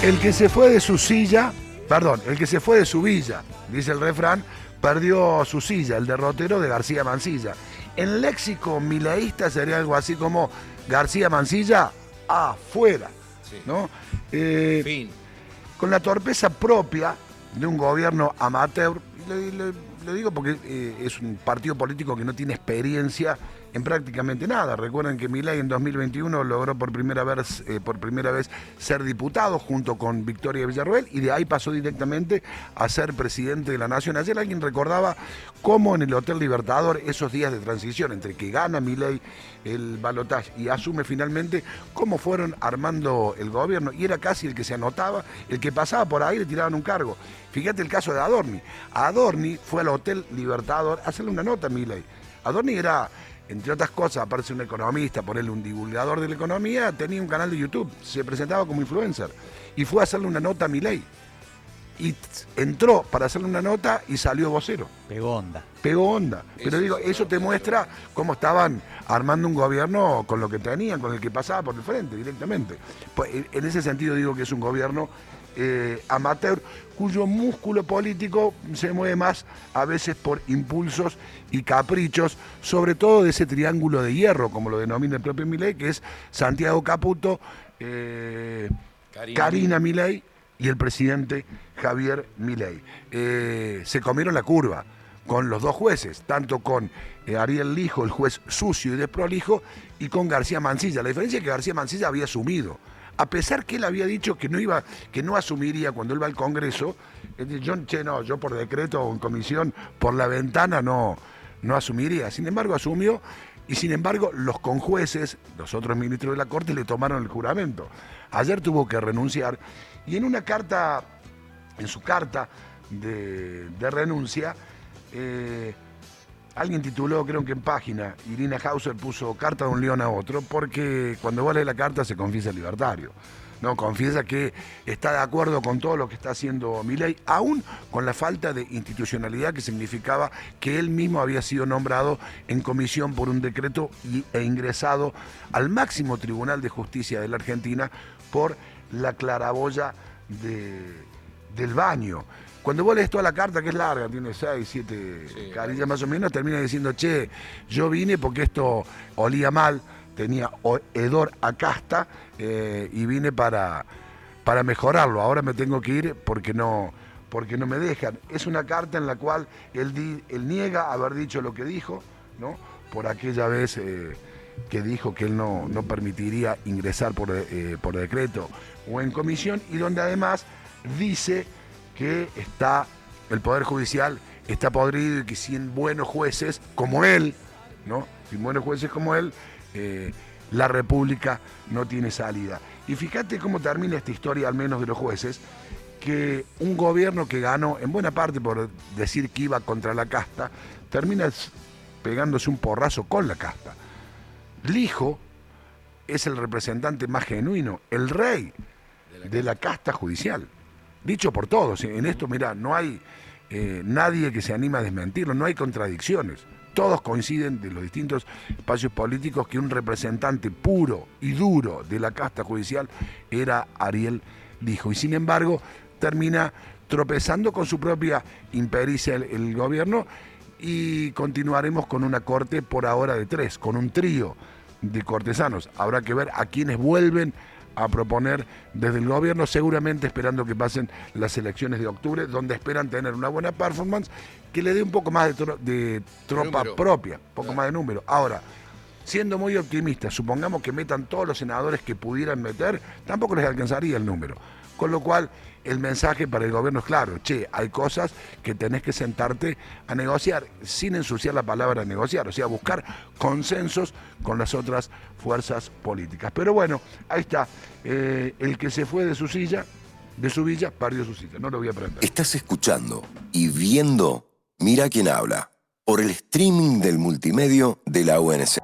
El que se fue de su silla, perdón, el que se fue de su villa, dice el refrán, perdió su silla, el derrotero de García Mansilla. En léxico mileísta sería algo así como García Mansilla afuera, Sí. ¿no? Fin. Con la torpeza propia de un gobierno amateur, y le digo porque es un partido político que no tiene experiencia en prácticamente nada. Recuerden que Milei en 2021 logró por primera vez ser diputado junto con Victoria Villarroel y de ahí pasó directamente a ser presidente de la Nación. Ayer alguien recordaba cómo en el Hotel Libertador, esos días de transición entre que gana Milei el balotaje y asume finalmente, cómo fueron armando el gobierno, y era casi el que se anotaba, el que pasaba por ahí le tiraban un cargo. Fíjate el caso de Adorni. Adorni fue al Hotel Libertador a hacerle una nota a Milei. Adorni era, entre otras cosas, aparte de un economista, ponerle un divulgador de la economía, tenía un canal de YouTube, se presentaba como influencer y fue a hacerle una nota a Milei. Y entró para hacerle una nota y salió vocero. Pegó onda. Pegó onda. Pero digo, eso te muestra cómo estaban armando un gobierno con lo que tenían, con el que pasaba por el frente directamente. Pues, en ese sentido digo que es un gobierno amateur, cuyo músculo político se mueve más a veces por impulsos y caprichos, sobre todo de ese triángulo de hierro, como lo denomina el propio Milei, que es Santiago Caputo, Karina Milei y el presidente Javier Milei. Se comieron la curva con los dos jueces, tanto con Ariel Lijo, el juez sucio y desprolijo, y con García Mansilla. La diferencia es que García Mansilla había asumido. A pesar que él había dicho que no asumiría cuando él va al Congreso, yo por decreto o en comisión, por la ventana no asumiría. Sin embargo, asumió, y sin embargo, los conjueces, los otros ministros de la Corte, le tomaron el juramento. Ayer tuvo que renunciar, y en una carta, en su carta de renuncia, alguien tituló, creo que en página, Irina Hauser puso carta de un león a otro, porque cuando vos lees la carta se confiesa libertario. No, confiesa que está de acuerdo con todo lo que está haciendo Milei, aún con la falta de institucionalidad que significaba que él mismo había sido nombrado en comisión por un decreto e ingresado al máximo Tribunal de Justicia de la Argentina por la claraboya del baño. Cuando vos lees toda la carta, que es larga, tiene 6, 7 carillas más o menos, termina diciendo, che, yo vine porque esto olía mal, tenía hedor a casta, y vine para mejorarlo. Ahora me tengo que ir porque no me dejan. Es una carta en la cual él niega haber dicho lo que dijo, ¿no? Por aquella vez que dijo que él no permitiría ingresar por decreto o en comisión, y donde además dice que el Poder Judicial está podrido y que sin buenos jueces como él, ¿no? Sin buenos jueces como él, la República no tiene salida. Y fíjate cómo termina esta historia, al menos de los jueces, que un gobierno que ganó, en buena parte por decir que iba contra la casta, termina pegándose un porrazo con la casta. Lijo es el representante más genuino, el rey de la casta judicial. Dicho por todos, en esto, mirá, no hay nadie que se anime a desmentirlo, no hay contradicciones. Todos coinciden de los distintos espacios políticos que un representante puro y duro de la casta judicial era Ariel Lijo. Y sin embargo, termina tropezando con su propia impericia el gobierno, y continuaremos con una corte por ahora de 3, con un trío de cortesanos. Habrá que ver a quienes vuelven a proponer desde el gobierno, seguramente esperando que pasen las elecciones de octubre, donde esperan tener una buena performance que le dé un poco más de tropa propia, un poco más de número. Ahora, siendo muy optimistas, supongamos que metan todos los senadores que pudieran meter, tampoco les alcanzaría el número. Con lo cual, el mensaje para el gobierno es claro: che, hay cosas que tenés que sentarte a negociar, sin ensuciar la palabra negociar, o sea, buscar consensos con las otras fuerzas políticas. Pero bueno, ahí está, el que se fue de su villa, perdió su silla, no lo voy a aprender. Estás escuchando y viendo Mira Quién Habla por el streaming del multimedio de la UNC.